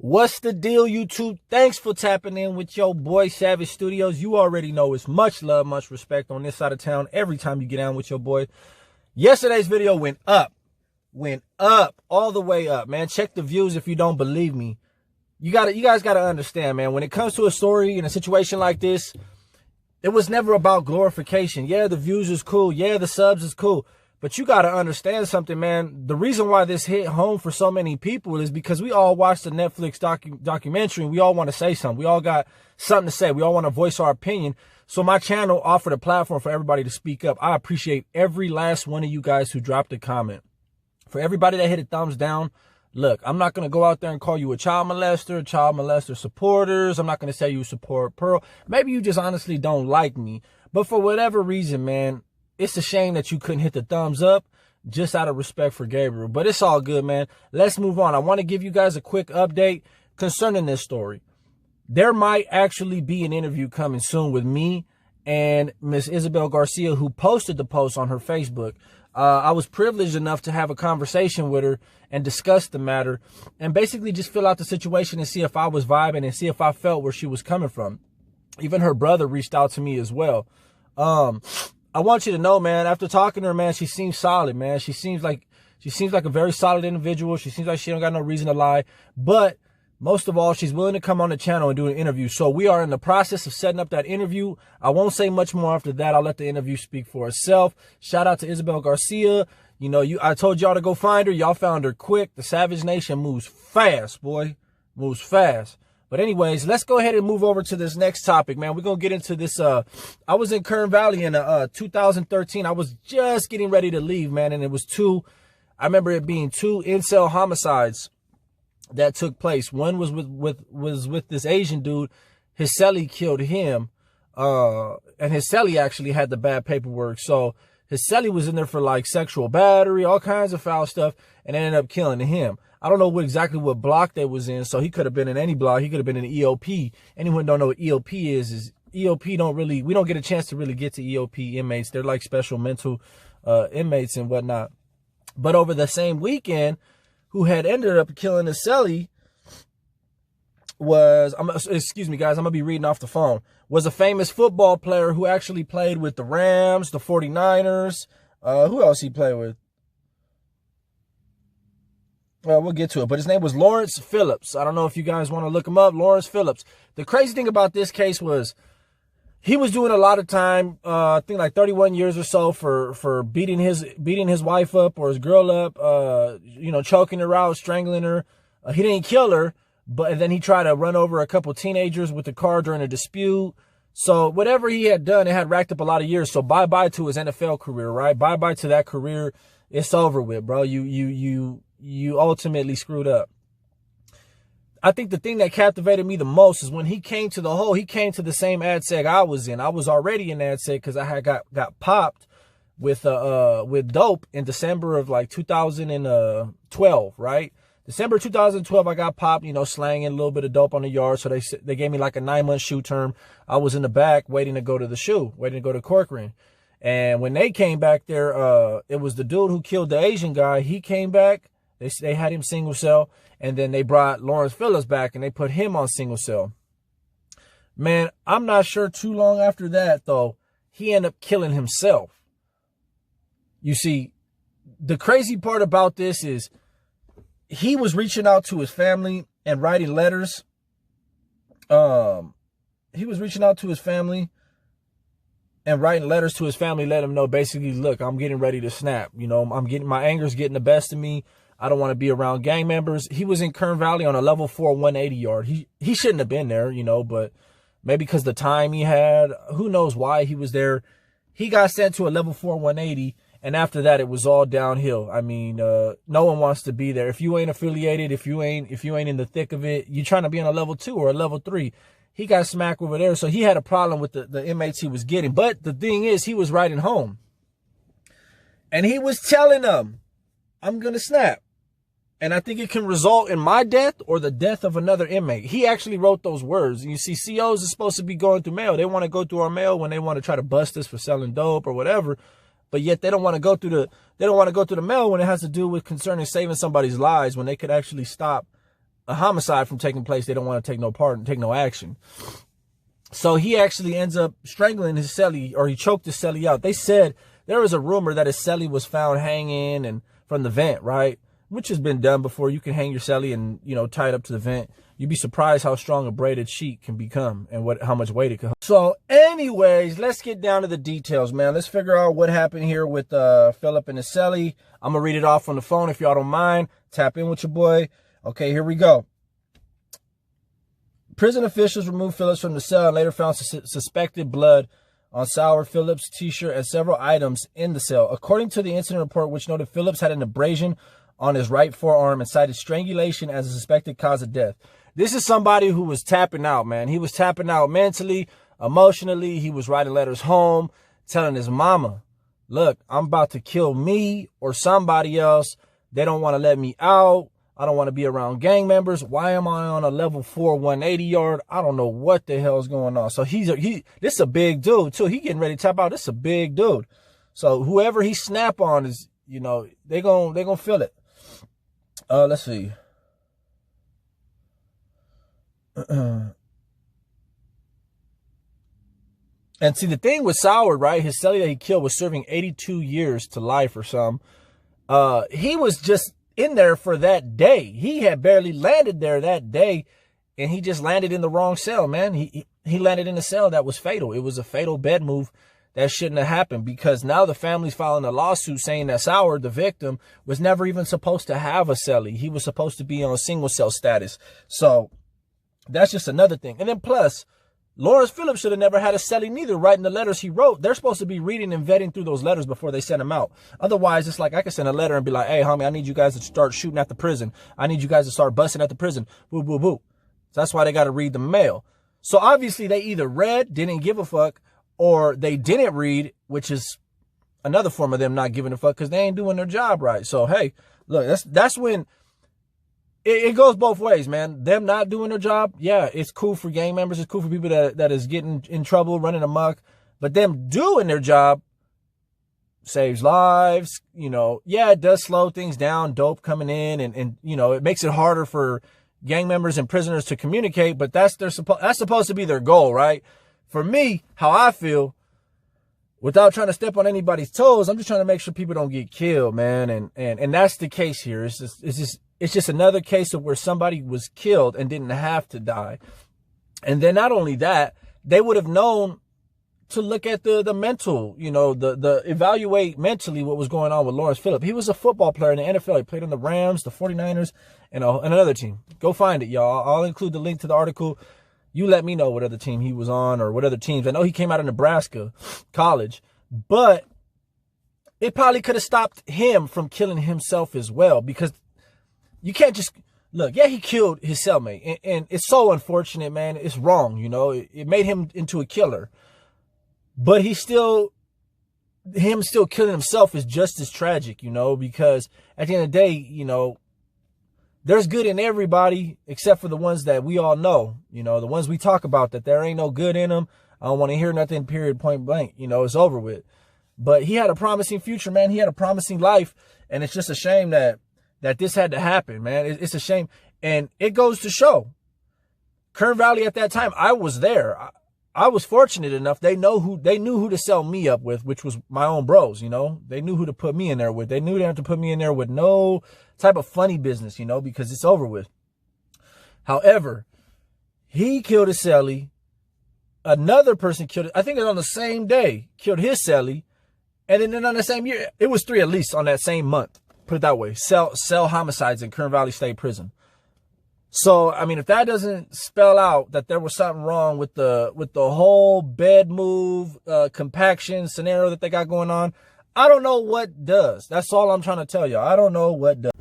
What's the deal, YouTube? Thanks for tapping in with your boy Savage Studios. You already know it's much love, much respect on this side of town every time you get down with your boy. Yesterday's video went up, all the way up, man. Check the views if you don't believe me. You guys gotta understand, man, when it comes to a story in a situation like this, it was never about glorification. Yeah, the views is cool. Yeah, the subs is cool. But you got to understand something, man. The reason why this hit home for so many people is because we all watched the Netflix documentary and we all want to say something. We all got something to say. We all want to voice our opinion. So my channel offered a platform for everybody to speak up. I appreciate every last one of you guys who dropped a comment. For everybody that hit a thumbs down, look, I'm not going to go out there and call you a child molester supporters. I'm not going to say you support Pearl. Maybe you just honestly don't like me. But for whatever reason, man, it's a shame that you couldn't hit the thumbs up just out of respect for Gabriel. But it's all good, man. Let's move on. I want to give you guys a quick update concerning this story. There might actually be an interview coming soon with me and Miss Isabel Garcia, who posted the post on her Facebook. I was privileged enough to have a conversation with her and discuss the matter and basically just fill out the situation and see if I was vibing and see if I felt where she was coming from. Even her brother reached out to me as well. I want you to know, man, after talking to her, man, she seems solid, man. She seems like a very solid individual. She seems like she don't got no reason to lie. But most of all, she's willing to come on the channel and do an interview. So we are in the process of setting up that interview. I won't say much more after that. I'll let the interview speak for itself. Shout out to Isabel Garcia. You know, I told y'all to go find her. Y'all found her quick. The Savage Nation moves fast, boy. Moves fast. But anyways, let's go ahead and move over to this next topic, man. We're going to get into this. I was in Kern Valley in 2013. I was just getting ready to leave, man. And it was I remember it being two incel homicides that took place. One was with this Asian dude. His Celly killed him. And his Celly actually had the bad paperwork. So his Celly was in there for like sexual battery, all kinds of foul stuff, and ended up killing him. I don't know exactly what block they was in, so he could have been in any block. He could have been in EOP. Anyone don't know what EOP is EOP we don't get a chance to really get to EOP inmates. They're like special mental inmates and whatnot. But over the same weekend, who had ended up killing the Celly was, excuse me guys, I'm gonna be reading off the phone, was a famous football player who actually played with the Rams, the 49ers. Who else he played with? Well, we'll get to it, but his name was Lawrence Phillips. I don't know if you guys want to look him up. Lawrence Phillips. The crazy thing about this case was he was doing a lot of time, I think like 31 years or so for beating his wife up or his girl up, you know, choking her out, strangling her. He didn't kill her, but then he tried to run over a couple teenagers with the car during a dispute. So whatever he had done, it had racked up a lot of years. So bye-bye to his NFL career, right? Bye-bye to that career. It's over with, bro. You ultimately screwed up. I think the thing that captivated me the most is when he came to he came to the same ad seg I was in. I was already in ad seg because I had got popped with dope in December of like 2012, right? December 2012, I got popped, you know, slanging a little bit of dope on the yard. So they gave me like a 9-month shoe term. I was in the back waiting to go to the Corcoran. And when they came back there, it was the dude who killed the Asian guy. He came back. They had him single cell, and then they brought Lawrence Phillips back, and they put him on single cell. Man, I'm not sure too long after that, though, he ended up killing himself. You see, the crazy part about this is he was reaching out to his family and writing letters. He was reaching out to his family and writing letters to his family, let him know basically, look, I'm getting ready to snap. You know, my anger's getting the best of me. I don't want to be around gang members. He was in Kern Valley on a level 4 180 yard. He shouldn't have been there, you know, but maybe because the time he had, who knows why he was there. He got sent to a level 4 180, and after that, it was all downhill. I mean, no one wants to be there. If you ain't affiliated, if you ain't in the thick of it, you're trying to be on a level 2 or a level 3. He got smacked over there, so he had a problem with the inmates he was getting. But the thing is, he was writing home, and he was telling them, I'm going to snap. And I think it can result in my death or the death of another inmate. He actually wrote those words. And you see, COs are supposed to be going through mail. They want to go through our mail when they want to try to bust us for selling dope or whatever. But yet they don't want to go through the mail when it has to do with concerning saving somebody's lives, when they could actually stop a homicide from taking place, they don't want to take no part and take no action. So he actually ends up strangling his celly, or he choked his celly out. They said there was a rumor that his celly was found hanging and from the vent, right? Which has been done before. You can hang your celly and, you know, tie it up to the vent. You'd be surprised how strong a braided sheet can become and how much weight it can hold. So anyways, let's get down to the details, man. Let's figure out what happened here with Philip and his celly. I'm going to read it off on the phone if y'all don't mind. Tap in with your boy. Okay, here we go. Prison officials removed Phillips from the cell and later found suspected blood on Sauer, Phillips' t-shirt, and several items in the cell. According to the incident report, which noted Phillips had an abrasion on his right forearm and cited strangulation as a suspected cause of death. This is somebody who was tapping out, man. He was tapping out mentally, emotionally. He was writing letters home, telling his mama, look, I'm about to kill me or somebody else. They don't want to let me out. I don't want to be around gang members. Why am I on a level 4 180 yard? I don't know what the hell is going on. So this is a big dude too. He getting ready to tap out. This is a big dude. So whoever he snap on is, you know, they gonna feel it. Let's see. And see, the thing with Sauer, right? His celly that he killed was serving 82 years to life or some. He was just in there for that day. He had barely landed there that day, and he just landed in the wrong cell, man. He landed in a cell that was fatal. It was a fatal bed move that shouldn't have happened, because now the family's filing a lawsuit saying that Sauer, the victim, was never even supposed to have a celly. He was supposed to be on single cell status. So that's just another thing. And then plus, Lawrence Phillips should have never had a celly neither, writing the letters he wrote. They're supposed to be reading and vetting through those letters before they send them out. Otherwise, it's like I could send a letter and be like, hey, homie, I need you guys to start shooting at the prison. I need you guys to start busting at the prison. Boo, boo, boo. So that's why they got to read the mail. So obviously they either read, didn't give a fuck, or they didn't read, which is another form of them not giving a fuck because they ain't doing their job right. So, hey, look, that's when it goes both ways, man. Them not doing their job, yeah, it's cool for gang members. It's cool for people that is getting in trouble, running amok. But them doing their job saves lives. You know, yeah, it does slow things down, dope coming in, and you know, it makes it harder for gang members and prisoners to communicate, but that's supposed to be their goal, right? For me, how I feel, without trying to step on anybody's toes, I'm just trying to make sure people don't get killed, man. And that's the case here. It's just another case of where somebody was killed and didn't have to die. And then not only that, they would have known to look at the mental, you know, the evaluate mentally what was going on with Lawrence Phillips. He was a football player in the NFL. He played on the Rams, the 49ers, and another team. Go find it, y'all. I'll include the link to the article. You let me know what other team he was on or what other teams. I know he came out of Nebraska college, but it probably could have stopped him from killing himself as well, because you can't just look. Yeah, he killed his cellmate, and it's so unfortunate, man. It's wrong, you know. It made him into a killer, but him still killing himself is just as tragic, you know, because at the end of the day, you know, there's good in everybody except for the ones that we all know, you know, the ones we talk about, that there ain't no good in them. I don't want to hear nothing, period, point blank. You know, it's over with. But he had a promising future, man. He had a promising life. And it's just a shame that this had to happen, man. It's a shame. And it goes to show, Kern Valley at that time, I was there. I was fortunate enough. They knew who to sell me up with, which was my own bros, you know. They knew who to put me in there with. They knew they had to put me in there with no type of funny business, you know, because it's over with. However, he killed his celly. Another person killed it. I think it was on the same day, killed his celly. And then on the same year, it was 3 at least on that same month. Put it that way. Cell homicides in Kern Valley State Prison. So, I mean, if that doesn't spell out that there was something wrong with the whole bed move, compaction scenario that they got going on, I don't know what does. That's all I'm trying to tell y'all. I don't know what does.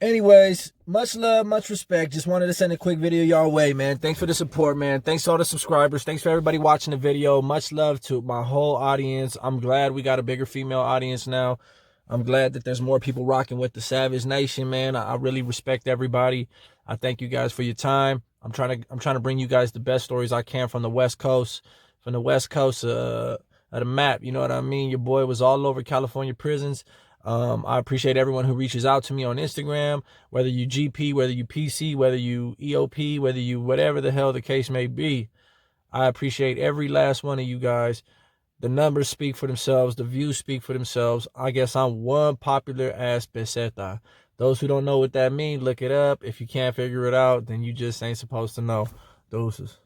Anyways, much love, much respect. Just wanted to send a quick video y'all way, man. Thanks for the support, man. Thanks to all the subscribers. Thanks for everybody watching the video. Much love to my whole audience. I'm glad we got a bigger female audience now. I'm glad that there's more people rocking with the Savage Nation, man. I really respect everybody. I thank you guys for your time. I'm trying to bring you guys the best stories I can from the West Coast, of the map. You know what I mean? Your boy was all over California prisons. I appreciate everyone who reaches out to me on Instagram, whether you GP, whether you PC, whether you EOP, whether you whatever the hell the case may be. I appreciate every last one of you guys. The numbers speak for themselves. The views speak for themselves. I guess I'm one popular ass peseta. Those who don't know what that means, look it up. If you can't figure it out, then you just ain't supposed to know. Deuces.